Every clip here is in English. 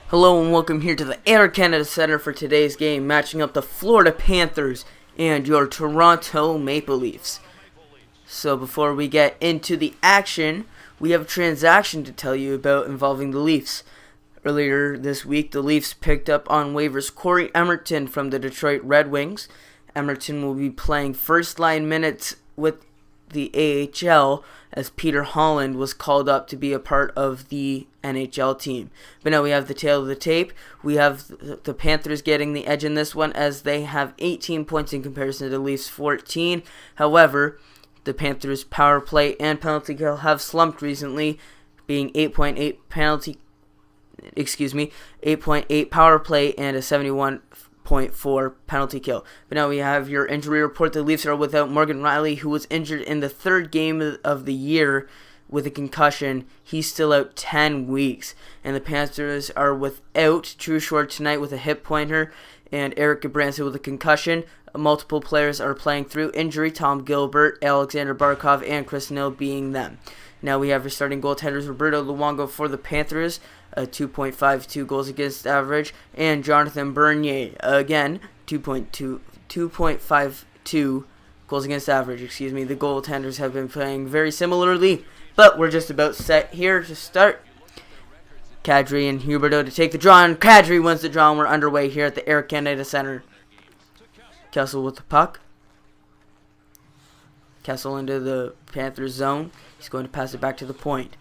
Hello and welcome here to the Air Canada Center for today's game, matching up the Florida Panthers and your Toronto Maple Leafs. So before we get into the action, we have a transaction to tell you about involving the Leafs. Earlier this week, the Leafs picked up on waivers Corey Emerton from the Detroit Red Wings. Emerton will be playing first-line minutes with the AHL as Peter Holland was called up to be a part of the NHL team. But now we have the tail of the tape. We have the Panthers getting the edge in this one as they have 18 points in comparison to the Leafs 14. However, the Panthers power play and penalty kill have slumped recently, being 8.8 power play and a 71.4 penalty kill. But now we have your injury report. The Leafs are without Morgan Rielly, who was injured in the third game of the year with a concussion. He's still out 10 weeks. And the Panthers are without Drew Short tonight with a hip pointer and Eric Gabranson with a concussion. Multiple players are playing through injury, Tom Gilbert, Alexander Barkov, and Chris Neal being them. Now we have your starting goaltenders, Roberto Luongo for the Panthers, a 2.52 goals against average, and Jonathan Bernier, again, 2.52 goals against average. The goaltenders have been playing very similarly, but we're just about set here to start. Kadri and Huberdeau to take the draw, and Kadri wins the draw, and we're underway here at the Air Canada Center. Kessel with the puck. Kessel into the Panthers zone. He's going to pass it back to the point.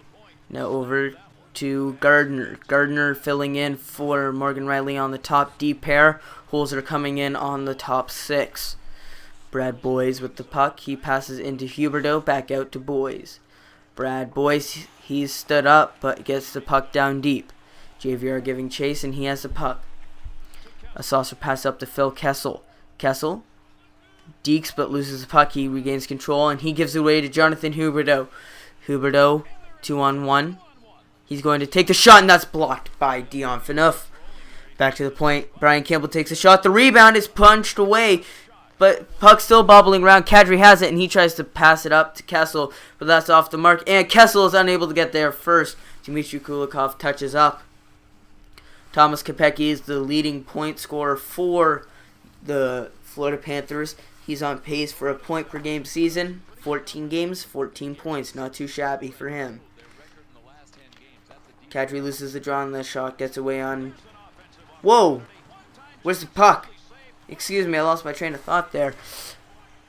Now over to Gardner. Gardner filling in for Morgan Rielly on the top D pair. Holzer coming in on the top six. Brad Boyes with the puck. He passes into Huberdeau. Back out to Boyes. Brad Boyes, he's stood up but gets the puck down deep. JVR giving chase and he has the puck. A saucer pass up to Phil Kessel. Kessel dekes but loses the puck. He regains control and he gives it away to Jonathan Huberdeau. Huberdeau 2-on-1. He's going to take the shot and that's blocked by Dion Phaneuf. Back to the point. Brian Campbell takes a shot. The rebound is punched away, but puck still bobbling around. Kadri has it and he tries to pass it up to Kessel, but that's off the mark and Kessel is unable to get there first. Dmitry Kulikov touches up. Thomas Kopecky is the leading point scorer for the Florida Panthers. He's on pace for a point per game season. 14 games, 14 points. Not too shabby for him. Kadri loses the draw on the shot. Gets away on... Whoa! Where's the puck? Excuse me, I lost my train of thought there.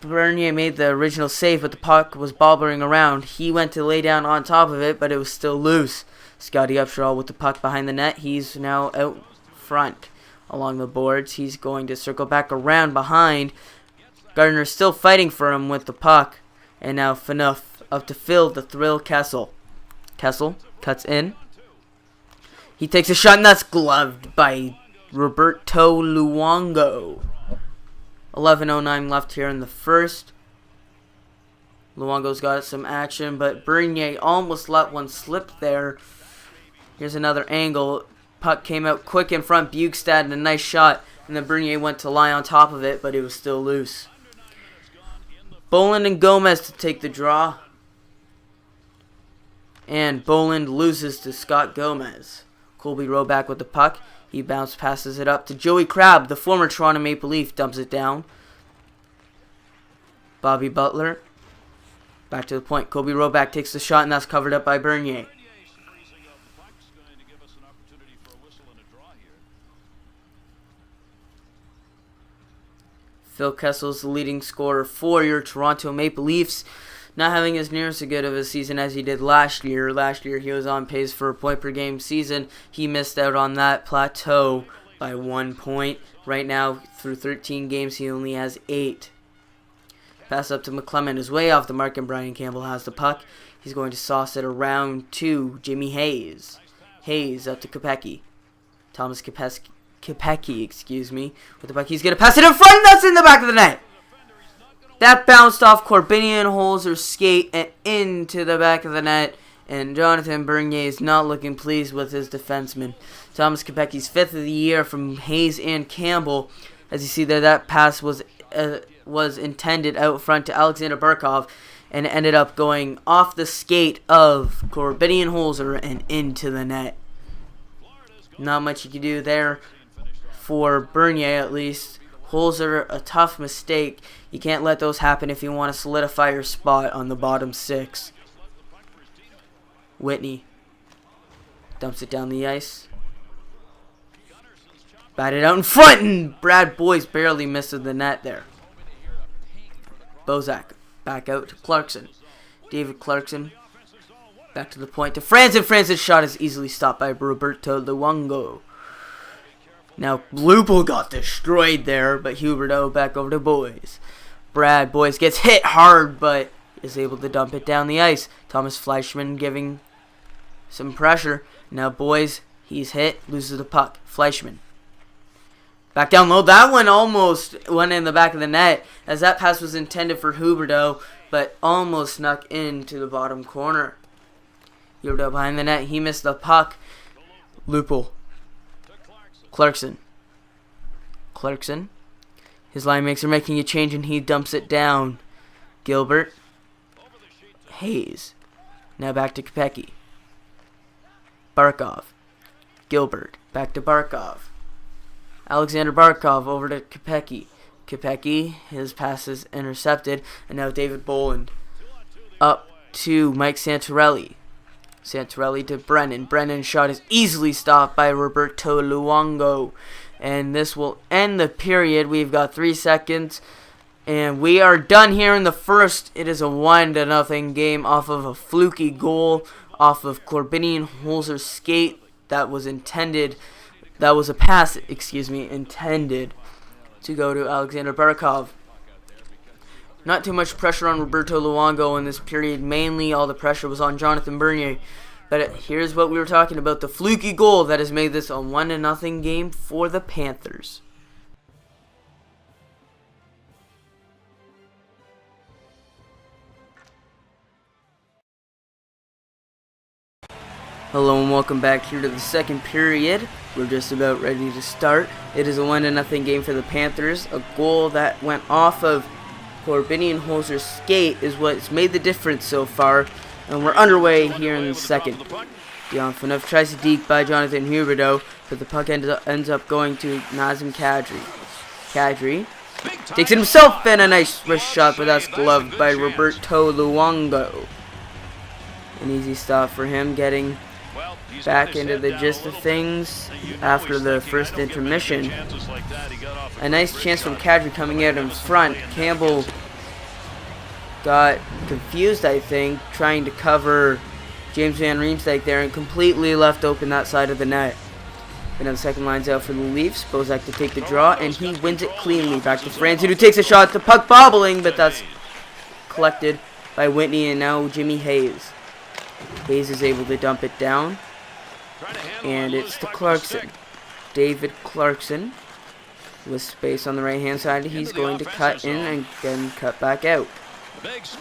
Bernier made the original save, but the puck was bobbling around. He went to lay down on top of it, but it was still loose. Scotty Upshall with the puck behind the net. He's now out front. Along the boards, he's going to circle back around behind. Gardner's still fighting for him with the puck. And now Phaneuf up to Phil the Thrill Kessel. Kessel cuts in. He takes a shot and that's gloved by Roberto Luongo. 11:09 left here in the first. Luongo's got some action, but Bernier almost let one slip there. Here's another angle. Puck came out quick in front. Bukestad and a nice shot. And then Bernier went to lie on top of it, but it was still loose. Boland and Gomez to take the draw. And Boland loses to Scott Gomez. Colby Roback with the puck. He passes it up to Joey Crabb, the former Toronto Maple Leaf, dumps it down. Bobby Butler. Back to the point. Colby Roback takes the shot, and that's covered up by Bernier. Phil Kessel's the leading scorer for your Toronto Maple Leafs. Not having as near as good of a season as he did last year. Last year he was on pace for a point per game season. He missed out on that plateau by 1 point. Right now, through 13 games, he only has 8. Pass up to McClellan is way off the mark and Brian Campbell has the puck. He's going to sauce it around to Jimmy Hayes. Hayes up to Kopecky. Thomas Kopecky, with the puck. He's going to pass it in front, and that's in the back of the net. That bounced off Corbinian Holzer's skate and into the back of the net, and Jonathan Bernier is not looking pleased with his defenseman. Thomas Kopecky's 5th of the year from Hayes and Campbell. As you see there, that pass was intended out front to Alexander Barkov, and ended up going off the skate of Corbinian Holzer and into the net. Not much you can do there for Bernier, at least. Holes are a tough mistake. You can't let those happen if you want to solidify your spot on the bottom 6. Whitney dumps it down the ice. Batted out in front, and Brad Boyce barely misses the net there. Bozak back out to Clarkson. David Clarkson back to the point to Franzen. Franzen's shot is easily stopped by Roberto Luongo. Now Lupul got destroyed there, but Huberdeau back over to Boyce. Brad Boyce gets hit hard, but is able to dump it down the ice. Thomas Fleischmann giving some pressure. Now Boyce, he's hit, loses the puck. Fleischmann back down low. That one almost went in the back of the net, as that pass was intended for Huberdeau, but almost snuck into the bottom corner. Huberdeau behind the net. He missed the puck. Lupul. Clarkson. His line mates are making a change, and he dumps it down. Gilbert. Hayes. Now back to Kopecky. Barkov. Gilbert. Back to Barkov. Alexander Barkov over to Kopecky. Kopecky, his pass is intercepted, and now David Boland up to Mike Santorelli. Santorelli to Brennan. Brennan's shot is easily stopped by Roberto Luongo, and this will end the period. We've got 3 seconds, and we are done here in the first. It is a 1-0 game off of a fluky goal off of Corbinian Holzer's skate that was intended. That was a pass, intended to go to Alexander Barkov. Not too much pressure on Roberto Luongo in this period. Mainly all the pressure was on Jonathan Bernier. But here's what we were talking about. The fluky goal that has made this a 1-0 game for the Panthers. Hello and welcome back here to the second period. We're just about ready to start. It is a 1-0 game for the Panthers. A goal that went off of Corbinian Holzer's skate is what's made the difference so far. And we're underway here in the second. Dion Phaneuf tries to deke by Jonathan Huberdeau, but the puck ends up going to Nazem Kadri. Kadri takes it himself, and a nice wrist shot, but that's gloved by Roberto Luongo. An easy stop for him, getting back into the gist of things after the first intermission. A nice chance from Kadri coming out in front. Campbell got confused, I think, trying to cover James Van Riemsdyk there, and completely left open that side of the net. And then the second line's out for the Leafs. Bozak to take the draw, and he wins it cleanly. Back to Franzen, who takes a shot. The puck bobbling, but that's collected by Whitney, and now Jimmy Hayes. Hayes is able to dump it down, and it's to Clarkson. David Clarkson with space on the right-hand side. He's going to cut in and then cut back out.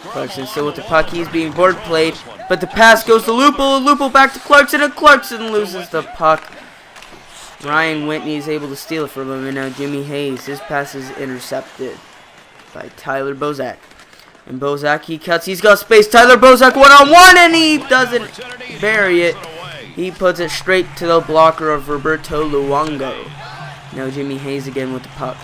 Clarkson still with the puck. He's being board played, but the pass goes to Lupul. Lupul back to Clarkson, and Clarkson loses the puck. Ryan Whitney is able to steal it from him, and now Jimmy Hayes. His pass is intercepted by Tyler Bozak. And Bozak, he cuts. He's got space. Tyler Bozak one-on-one, and he doesn't bury it. He puts it straight to the blocker of Roberto Luongo. Now Jimmy Hayes again with the puck.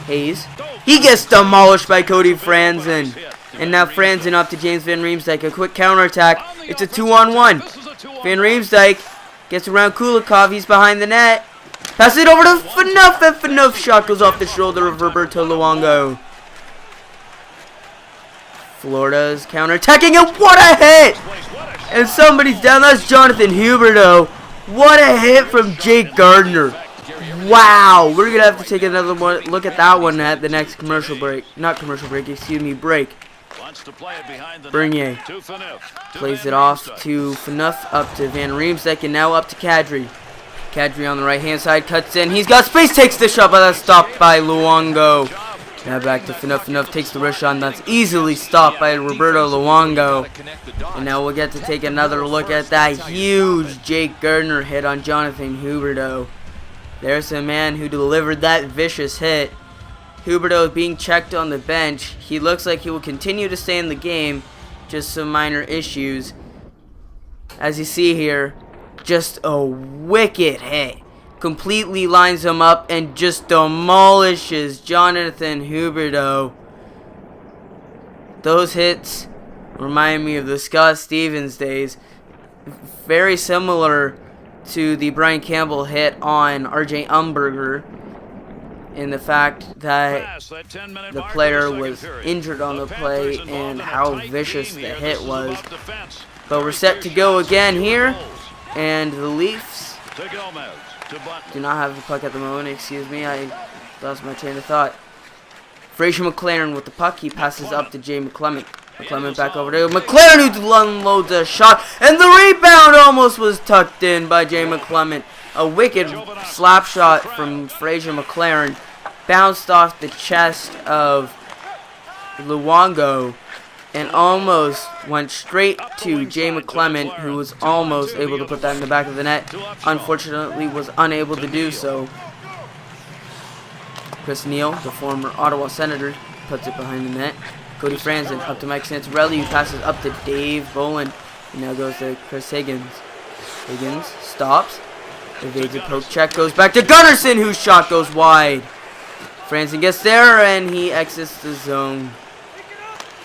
Hayes. He gets demolished by Cody Franzen. And now Franzen up to James Van Riemsdyk. A quick counterattack. It's a 2-on-1. Van Riemsdyk gets around Kulikov. He's behind the net. Passes it over to Phaneuf. And Phaneuf's shot goes off the shoulder of Roberto Luongo. Florida's counterattacking, and what a hit! And somebody's down. That's Jonathan Huberdeau. What a hit from Jake Gardner. Wow, we're going to have to take another look at that one at the next commercial break. Not commercial break, excuse me, break. Bernier plays it off to Phaneuf, up to Van Riemsdyk, and now up to Kadri. Kadri on the right-hand side, cuts in. He's got space, takes the shot, but that's stopped by Luongo. Now back to Phaneuf. Phaneuf takes the wrist shot, that's easily stopped by Roberto Luongo. And now we'll get to take another look at that huge Jake Gardner hit on Jonathan Huberdeau. There's a man who delivered that vicious hit. Huberdeau is being checked on the bench. He looks like he will continue to stay in the game. Just some minor issues. As you see here, Just a wicked hit. Completely lines him up and just demolishes Jonathan Huberdeau. Those hits remind me of the Scott Stevens days. Very similar to the Brian Campbell hit on RJ Umberger, in the fact that the player was injured on the play and how vicious the hit was. But we're set to go again here, and the Leafs do not have the puck at the moment. Excuse me, I lost my train of thought. Fraser McLaren with the puck. He passes up to Jay McClement. McClement back over to McLaren, who unloads a shot, and the rebound almost was tucked in by Jay McClement. A wicked slap shot from Fraser McLaren bounced off the chest of Luongo and almost went straight to Jay McClement, who was almost able to put that in the back of the net. Unfortunately, was unable to do so. Chris Neal, the former Ottawa Senator, puts it behind the net. Cody Franzen up to Mike Santorelli, who passes up to Dave Bolin. And now goes to Chris Higgins. Higgins stops, evades a poke check, goes back to Gunnarsson, whose shot goes wide. Franzen gets there, and he exits the zone.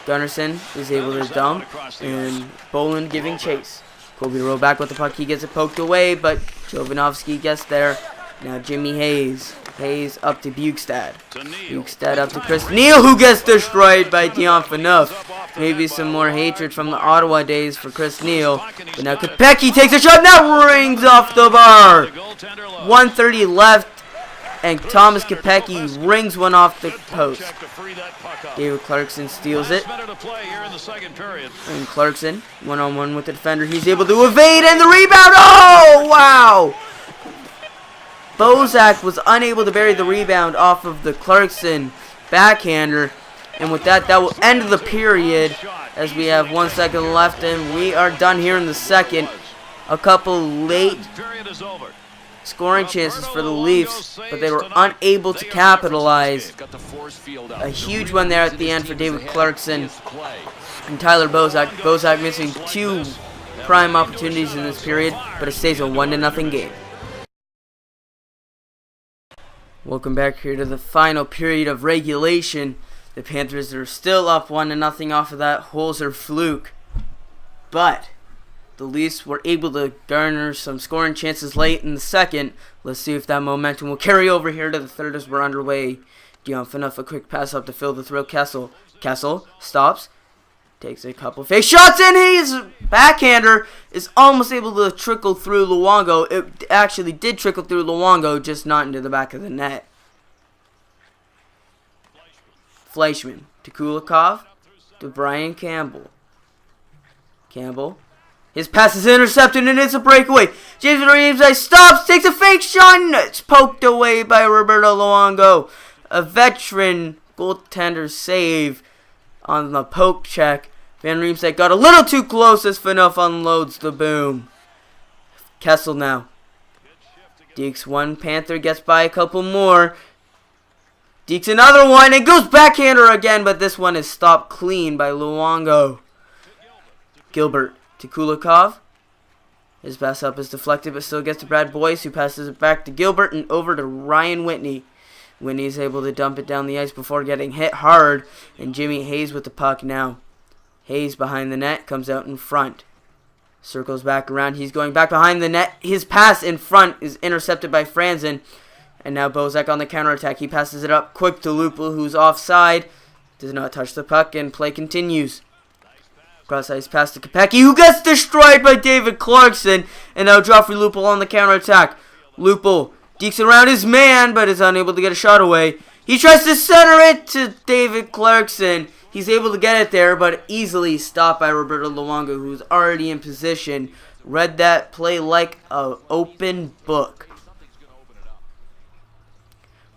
Gunnarsson is able to dump, and Bolin giving chase. Colby roll back with the puck. He gets it poked away, but Jovanovski gets there. Now Jimmy Hayes. Hayes up to Bukestad. Bukestad up to Chris Neal, who gets destroyed by Dion Phaneuf. Maybe some more hatred from the Ottawa days for Chris Neal. But now Kopecky takes a shot, now rings off the bar. 1:30 left, and Thomas Kopecky rings one off the post. David Clarkson steals it. And Clarkson, one-on-one with the defender. He's able to evade, and the rebound. Oh, wow! Bozak was unable to bury the rebound off of the Clarkson backhander. And with that, that will end the period, as we have 1 second left, and we are done here in the second. A couple late scoring chances for the Leafs, but they were unable to capitalize. A huge one there at the end for David Clarkson and Tyler Bozak. Bozak missing 2 prime opportunities in this period, but it stays a 1-0 game. Welcome back here to the final period of regulation. The Panthers are still up 1-0 off of that Holzer fluke. But the Leafs were able to garner some scoring chances late in the second. Let's see if that momentum will carry over here to the third as we're underway. Dion Phaneuf, a quick pass up to fill the throw. Kessel stops. Takes a couple face shots, and his backhander is almost able to trickle through Luongo. It actually did trickle through Luongo, just not into the back of the net. Fleischmann to Kulikov to Brian Campbell. Campbell. His pass is intercepted, and it's a breakaway. James Reeves stops, takes a fake shot, and it's poked away by Roberto Luongo. A veteran goaltender save on the poke check. Van Riemsdyk got a little too close as Phaneuf unloads the boom. Kessel now. Deeks one. Panther gets by a couple more. Deeks another one. It goes backhander again, but this one is stopped clean by Luongo. Gilbert to Kulikov. His pass up is deflected, but still gets to Brad Boyce, who passes it back to Gilbert and over to Ryan Whitney. Whitney's able to dump it down the ice before getting hit hard, and Jimmy Hayes with the puck now. Hayes behind the net, comes out in front. Circles back around, he's going back behind the net. His pass in front is intercepted by Franzen, and now Bozak on the counterattack. He passes it up quick to Lupul, who's offside. Does not touch the puck, and play continues. Cross ice pass to Kopecky, who gets destroyed by David Clarkson, and now Joffrey Lupul on the counterattack. Lupul deeks around his man, but is unable to get a shot away. He tries to center it to David Clarkson. He's able to get it there, but easily stopped by Roberto Luongo, who's already in position. Read that play like an open book.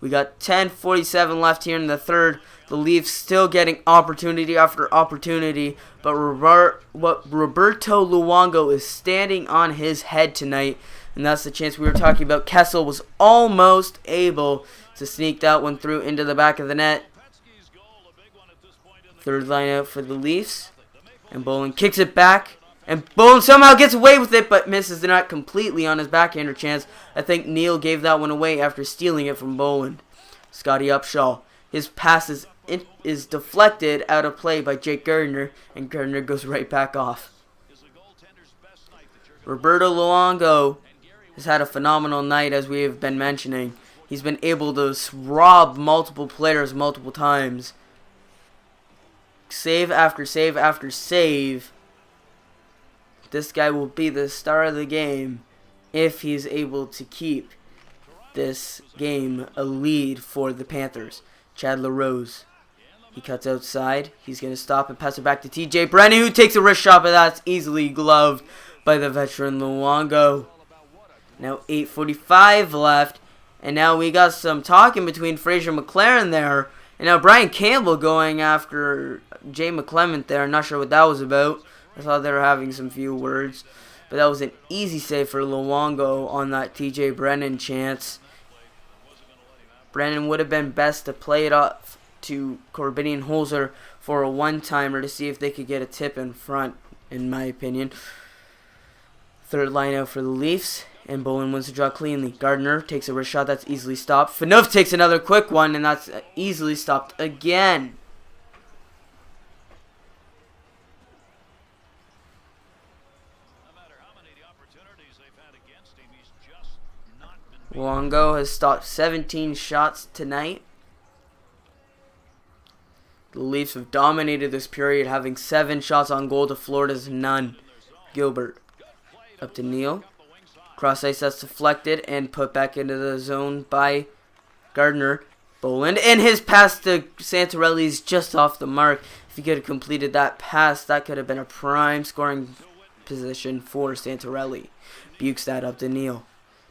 We got 10:47 left here in the third. The Leafs still getting opportunity after opportunity, but Roberto Luongo is standing on his head tonight, and that's the chance we were talking about. Kessel was almost able to sneak that one through into the back of the net. Third line out for the Leafs, and Bolin kicks it back And Bowen somehow gets away with it, but misses the net completely on his backhander chance. I think Neal gave that one away after stealing it from Bowen. Scotty Upshaw. His pass is deflected out of play by Jake Gardner, and Gardner goes right back off. Roberto Luongo has had a phenomenal night, as we have been mentioning. He's been able to rob multiple players multiple times. Save after save after save. This guy will be the star of the game if he's able to keep this game a lead for the Panthers. Chad LaRose. He cuts outside. He's going to stop and pass it back to TJ Brennan, who takes a wrist shot, but that's easily gloved by the veteran Luongo. Now 8:45 left, and now we got some talking between Fraser McLaren there, and now Brian Campbell going after Jay McClement there. I'm not sure what that was about. I thought they were having some few words, but that was an easy save for Luongo on that TJ Brennan chance. Brennan would have been best to play it off to Corbinian and Holzer for a one-timer to see if they could get a tip in front, in my opinion. Third line out for the Leafs, and Bowen wins the draw cleanly. Gardner takes a wrist shot that's easily stopped. Phaneuf takes another quick one, and that's easily stopped again. Luongo has stopped 17 shots tonight. The Leafs have dominated this period, having 7 shots on goal to Florida's none. Gilbert up to Neal. Cross ice, that's deflected and put back into the zone by Gardner. Boland, and his pass to Santorelli is just off the mark. If he could have completed that pass, that could have been a prime scoring position for Santorelli. Bukestad up to Neal.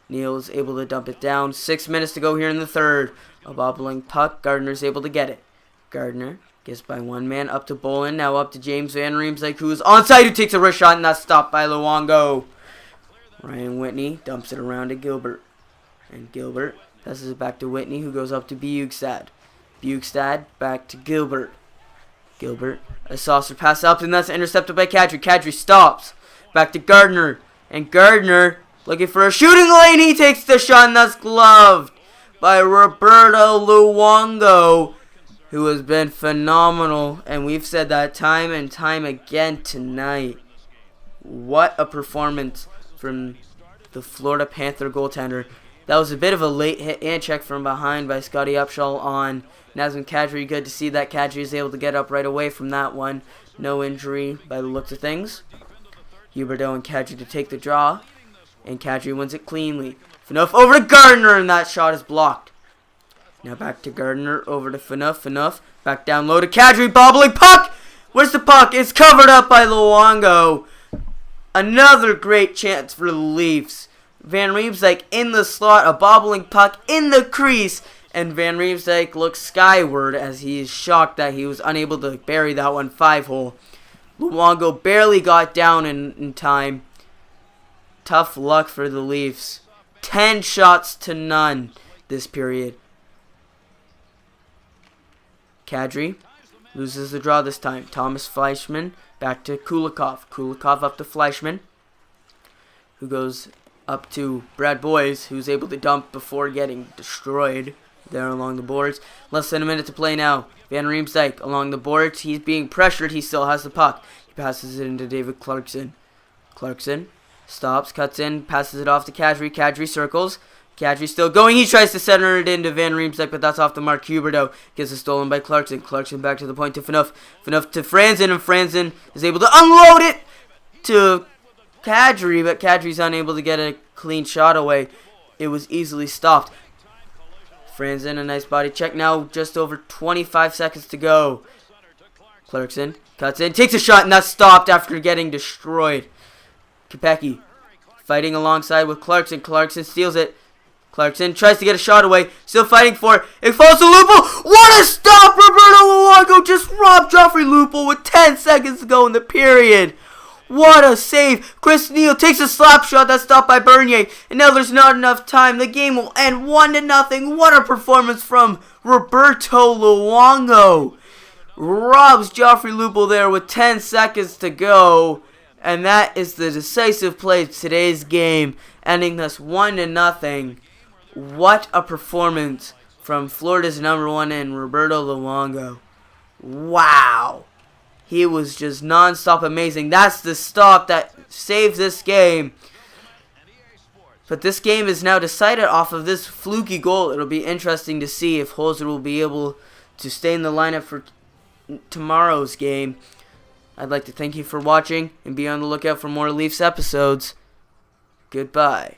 Neal is able to dump it down. 6 minutes to go here in the third. A bobbling puck. Gardner's able to get it. Gardner gets by one man up to Boland. Now up to James Van Riemsdyk, who is onside, who takes a wrist shot, and that's stopped by Luongo. Ryan Whitney dumps it around to Gilbert. And Gilbert passes it back to Whitney, who goes up to Bukestad. Bukestad back to Gilbert. Gilbert, a saucer pass up, and that's intercepted by Kadri. Kadri stops. Back to Gardner. And Gardner, looking for a shooting lane, he takes the shot, and that's gloved by Roberto Luongo, who has been phenomenal, and we've said that time and time again tonight. What a performance from the Florida Panther goaltender. That was a bit of a late hit and check from behind by Scotty Upshaw on Nazem Kadri. Good to see that Kadri is able to get up right away from that one. No injury by the looks of things. Huberdeau and Kadri to take the draw. And Kadri wins it cleanly. Phaneuf over to Gardner, and that shot is blocked. Now back to Gardner, over to Phaneuf. Phaneuf back down low to Kadri, bobbling puck. Where's the puck? It's covered up by Luongo. Another great chance for the Leafs. Van Riemsdyk in the slot, a bobbling puck in the crease, and Van Riemsdyk looks skyward as he is shocked that he was unable to bury that one 5-hole. Luongo barely got down in time. Tough luck for the Leafs. 10 shots to none this period. Kadri loses the draw this time. Thomas Fleischmann back to Kulikov. Kulikov up to Fleischmann, who goes up to Brad Boyes, who's able to dump before getting destroyed there along the boards. Less than a minute to play now. Van Riemsdyk along the boards. He's being pressured. He still has the puck. He passes it into David Clarkson. Clarkson stops, cuts in, passes it off to Kadri. Kadri circles. Kadri still going. He tries to center it into Van Riemsdyk, but that's off the mark. Huberdeau gets it stolen by Clarkson. Clarkson back to the point to Phaneuf. Phaneuf to Franzen, and Franzen is able to unload it to Kadri, but Kadri's unable to get a clean shot away. It was easily stopped. Franzen, a nice body check now. Just over 25 seconds to go. Clarkson cuts in, takes a shot, and that's stopped after getting destroyed. Kopecky fighting alongside with Clarkson. Clarkson steals it. Clarkson tries to get a shot away. Still fighting for it. It falls to Lupul. What a stop! Roberto Luongo just robbed Joffrey Lupul with 10 seconds to go in the period. What a save. Chris Neal takes a slap shot that's stopped by Bernier. And now there's not enough time. The game will end 1-0. What a performance from Roberto Luongo. Robs Joffrey Lupul there with 10 seconds to go. And that is the decisive play of today's game, ending thus 1-0. What a performance from Florida's #1 in Roberto Luongo. Wow. He was just non-stop amazing. That's the stop that saves this game. But this game is now decided off of this fluky goal. It'll be interesting to see if Holzer will be able to stay in the lineup for tomorrow's game. I'd like to thank you for watching and be on the lookout for more Leafs episodes. Goodbye.